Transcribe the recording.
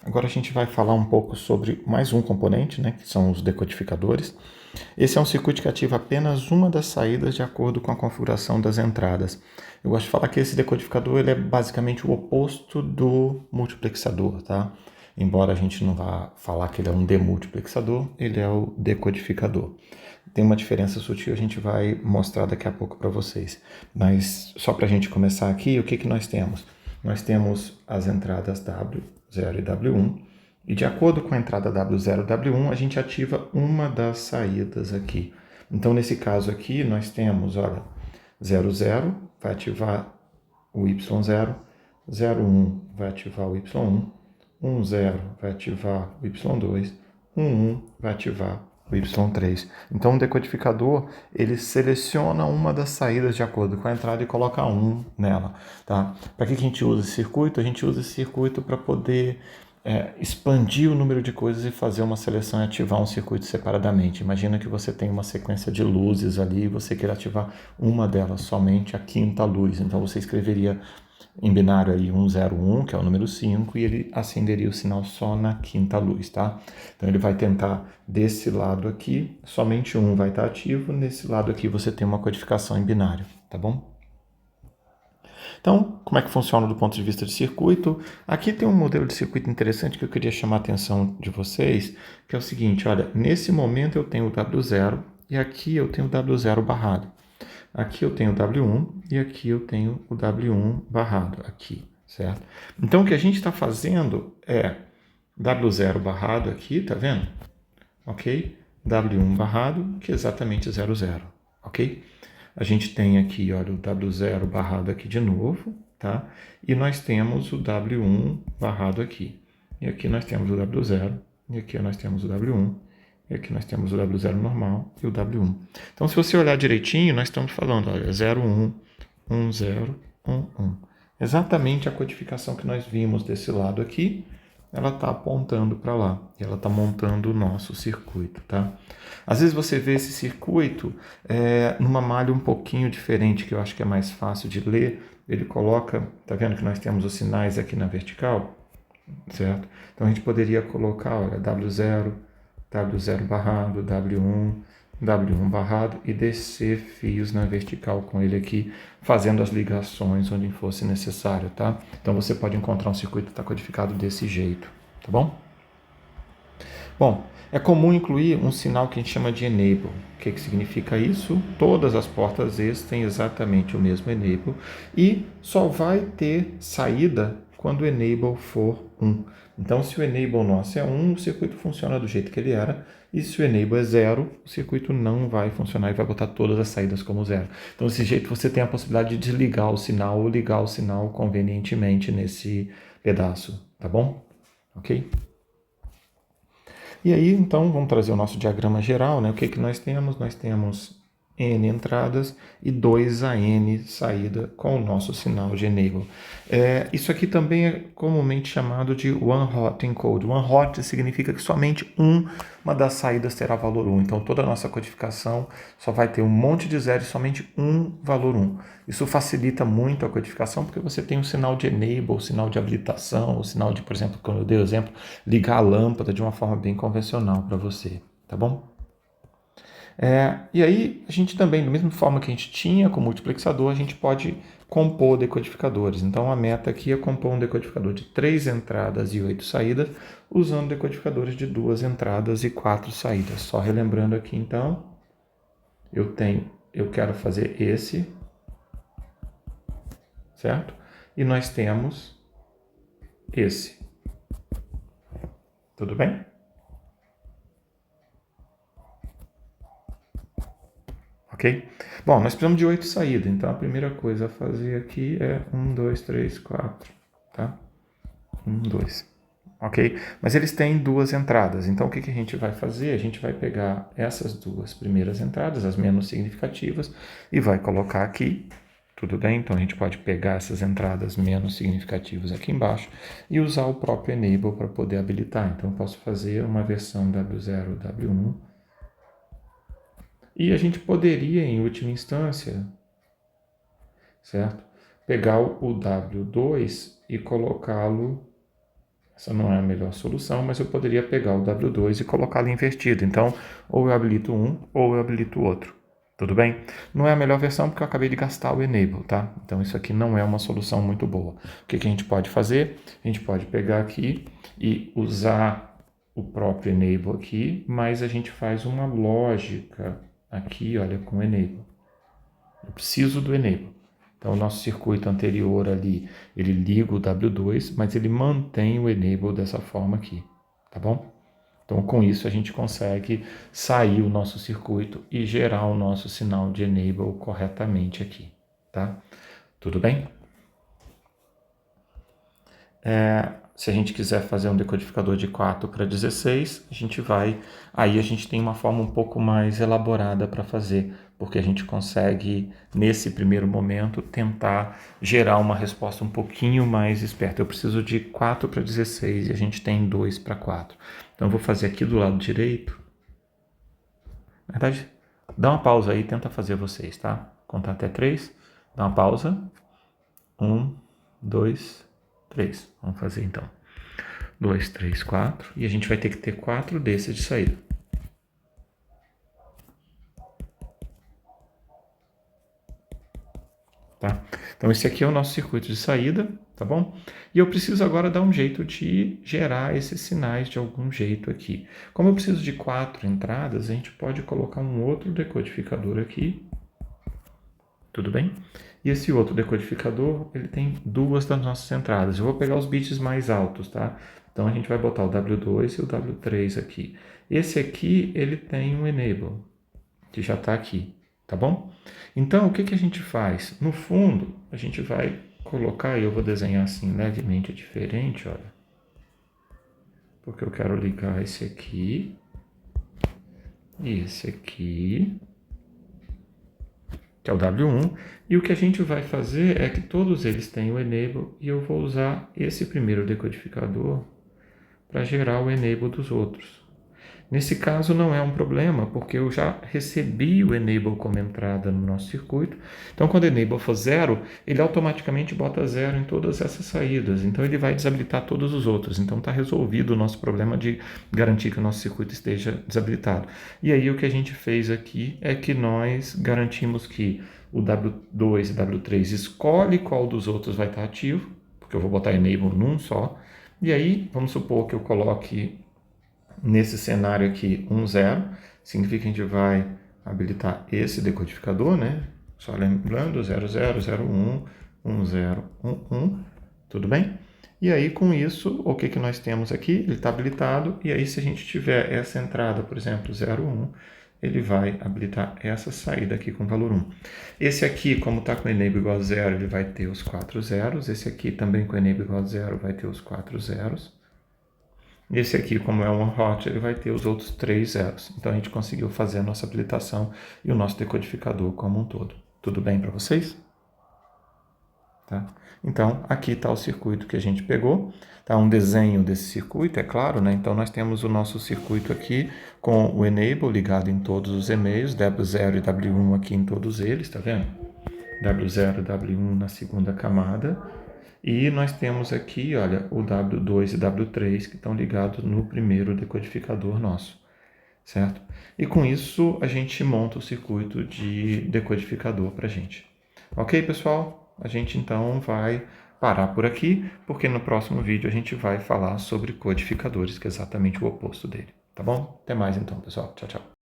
Agora a gente vai falar um pouco sobre mais um componente, né, que são os decodificadores. Esse é um circuito que ativa apenas uma das saídas de acordo com a configuração das entradas. Eu gosto de falar que esse decodificador ele é basicamente o oposto do multiplexador, tá? Embora a gente não vá falar que ele é um demultiplexador, ele é o decodificador. Tem uma diferença sutil, a gente vai mostrar daqui a pouco para vocês. Mas só para a gente começar aqui, o que, que nós temos? Nós temos as entradas W0 e W1, e de acordo com a entrada W0 e W1, a gente ativa uma das saídas aqui. Então, nesse caso aqui, nós temos, olha, 00 vai ativar o Y0, 01 vai ativar o Y1, 10 vai ativar o Y2, 11 vai ativar o Y3. Então o decodificador ele seleciona uma das saídas de acordo com a entrada e coloca 1 nela. Tá? Para que a gente usa esse circuito? A gente usa esse circuito para poder expandir o número de coisas e fazer uma seleção e ativar um circuito separadamente. Imagina que você tem uma sequência de luzes ali e você quer ativar uma delas, somente a quinta luz. Então você escreveria em binário aí 101, que é o número 5, e ele acenderia o sinal só na quinta luz, tá? Então ele vai tentar desse lado aqui, somente um vai estar ativo, nesse lado aqui você tem uma codificação em binário, tá bom? Então, como é que funciona do ponto de vista de circuito? Aqui tem um modelo de circuito interessante que eu queria chamar a atenção de vocês, que é o seguinte, olha, nesse momento eu tenho o W0 e aqui eu tenho o W0 barrado. Aqui eu tenho o W1 e aqui eu tenho o W1 barrado, aqui, certo? Então o que a gente está fazendo é W0 barrado aqui, tá vendo? Ok? W1 barrado, que é exatamente 00, ok? A gente tem aqui, olha, o W0 barrado aqui de novo, tá? E nós temos o W1 barrado aqui. E aqui nós temos o W0, e aqui nós temos o W1, e aqui nós temos o W0 normal e o W1. Então, se você olhar direitinho, nós estamos falando, olha, 01, 10, 11. Exatamente a codificação que nós vimos desse lado aqui, ela está apontando para lá. E ela está montando o nosso circuito, tá? Às vezes você vê esse circuito numa malha um pouquinho diferente, que eu acho que é mais fácil de ler. Ele coloca, tá vendo que nós temos os sinais aqui na vertical, certo? Então a gente poderia colocar, olha, W0, W0 barrado, W1, W1 barrado e descer fios na vertical com ele aqui, fazendo as ligações onde fosse necessário, tá? Então você pode encontrar um circuito que está codificado desse jeito, tá bom? Bom, é comum incluir um sinal que a gente chama de enable. O que significa isso? Todas as portas ES têm exatamente o mesmo enable e só vai ter saída quando o enable for 1. Então, se o enable nosso é 1, o circuito funciona do jeito que ele era, e se o enable é 0, o circuito não vai funcionar e vai botar todas as saídas como 0. Então, desse jeito você tem a possibilidade de desligar o sinal ou ligar o sinal convenientemente nesse pedaço, tá bom? Ok? E aí, então, vamos trazer o nosso diagrama geral, né? O que nós temos? Nós temos N entradas e 2AN saída com o nosso sinal de enable. Isso aqui também é comumente chamado de one hot encode. One hot significa que somente uma das saídas terá valor 1. Então toda a nossa codificação só vai ter um monte de zero e somente um valor 1. Isso facilita muito a codificação porque você tem um sinal de enable, sinal de habilitação, o sinal de, por exemplo, como eu dei o exemplo, ligar a lâmpada de uma forma bem convencional para você, tá bom? E aí, a gente também, da mesma forma que a gente tinha com o multiplexador, a gente pode compor decodificadores. Então, a meta aqui é compor um decodificador de 3 entradas e 8 saídas, usando decodificadores de 2 entradas e 4 saídas. Só relembrando aqui, então, eu quero fazer esse, certo? E nós temos esse. Tudo bem? Ok? Bom, nós precisamos de 8 saídas, então a primeira coisa a fazer aqui é 1, 2, 3, 4, tá? 1, 2, ok? Mas eles têm 2 entradas, então o que a gente vai fazer? A gente vai pegar essas 2 primeiras entradas, as menos significativas, e vai colocar aqui, tudo bem? Então a gente pode pegar essas entradas menos significativas aqui embaixo e usar o próprio enable para poder habilitar. Então eu posso fazer uma versão W0, W1, e a gente poderia, em última instância, certo? Pegar o W2 e colocá-lo Essa não é a melhor solução, mas eu poderia pegar o W2 e colocá-lo invertido. Então, ou eu habilito um, ou eu habilito o outro. Tudo bem? Não é a melhor versão porque eu acabei de gastar o Enable, tá? Então, isso aqui não é uma solução muito boa. O que a gente pode fazer? A gente pode pegar aqui e usar o próprio Enable aqui, mas a gente faz uma lógica aqui, olha, com o Enable. Eu preciso do Enable. Então, o nosso circuito anterior ali, ele liga o W2, mas ele mantém o Enable dessa forma aqui, tá bom? Então, com isso, a gente consegue sair o nosso circuito e gerar o nosso sinal de Enable corretamente aqui, tá? Tudo bem? Se a gente quiser fazer um decodificador de 4 para 16, a gente vai... Aí a gente tem uma forma um pouco mais elaborada para fazer, porque a gente consegue, nesse primeiro momento, tentar gerar uma resposta um pouquinho mais esperta. Eu preciso de 4 para 16 e a gente tem 2 para 4. Então eu vou fazer aqui do lado direito. Na verdade, dá uma pausa aí e tenta fazer vocês, tá? Contar até 3. Dá uma pausa. 1, 2, 3. Vamos fazer então. 2, 3, 4. E a gente vai ter que ter 4 desses de saída. Tá? Então esse aqui é o nosso circuito de saída, tá bom? E eu preciso agora dar um jeito de gerar esses sinais de algum jeito aqui. Como eu preciso de 4 entradas, a gente pode colocar um outro decodificador aqui. Tudo bem? E esse outro decodificador, ele tem 2 das nossas entradas. Eu vou pegar os bits mais altos, tá? Então a gente vai botar o W2 e o W3 aqui. Esse aqui, ele tem um enable, que já está aqui, tá bom? Então, o que a gente faz? No fundo, a gente vai colocar, e eu vou desenhar assim levemente diferente, olha. Porque eu quero ligar esse aqui e esse aqui, que é o W1, e o que a gente vai fazer é que todos eles têm o enable e eu vou usar esse primeiro decodificador para gerar o enable dos outros. Nesse caso não é um problema, porque eu já recebi o enable como entrada no nosso circuito. Então, quando o enable for 0, ele automaticamente bota 0 em todas essas saídas. Então, ele vai desabilitar todos os outros. Então, está resolvido o nosso problema de garantir que o nosso circuito esteja desabilitado. E aí, o que a gente fez aqui é que nós garantimos que o W2 e W3 escolhe qual dos outros vai estar ativo, porque eu vou botar enable num só. E aí, vamos supor que eu coloque nesse cenário aqui 1, 0, significa que a gente vai habilitar esse decodificador, né? Só lembrando, 0, 0, 0, 1, 1, 0, 1, 1, tudo bem? E aí, com isso, o que nós temos aqui? Ele está habilitado, e aí se a gente tiver essa entrada, por exemplo, 0, 1, ele vai habilitar essa saída aqui com valor 1. Esse aqui, como está com enable igual a 0, ele vai ter os 4 zeros. Esse aqui também com enable igual a 0 vai ter os 4 zeros. Esse aqui, como é um hot, ele vai ter os outros 3 zeros. Então a gente conseguiu fazer a nossa habilitação e o nosso decodificador como um todo. Tudo bem para vocês? Tá? Então, aqui está o circuito que a gente pegou. Tá um desenho desse circuito, é claro, né? Então nós temos o nosso circuito aqui com o enable ligado em todos os e-mails, W0 e W1 aqui em todos eles, tá vendo? W0 e W1 na segunda camada. E nós temos aqui, olha, o W2 e W3 que estão ligados no primeiro decodificador nosso, certo? E com isso a gente monta o circuito de decodificador para a gente. Ok, pessoal? A gente então vai parar por aqui, porque no próximo vídeo a gente vai falar sobre codificadores, que é exatamente o oposto dele, tá bom? Até mais então, pessoal. Tchau, tchau.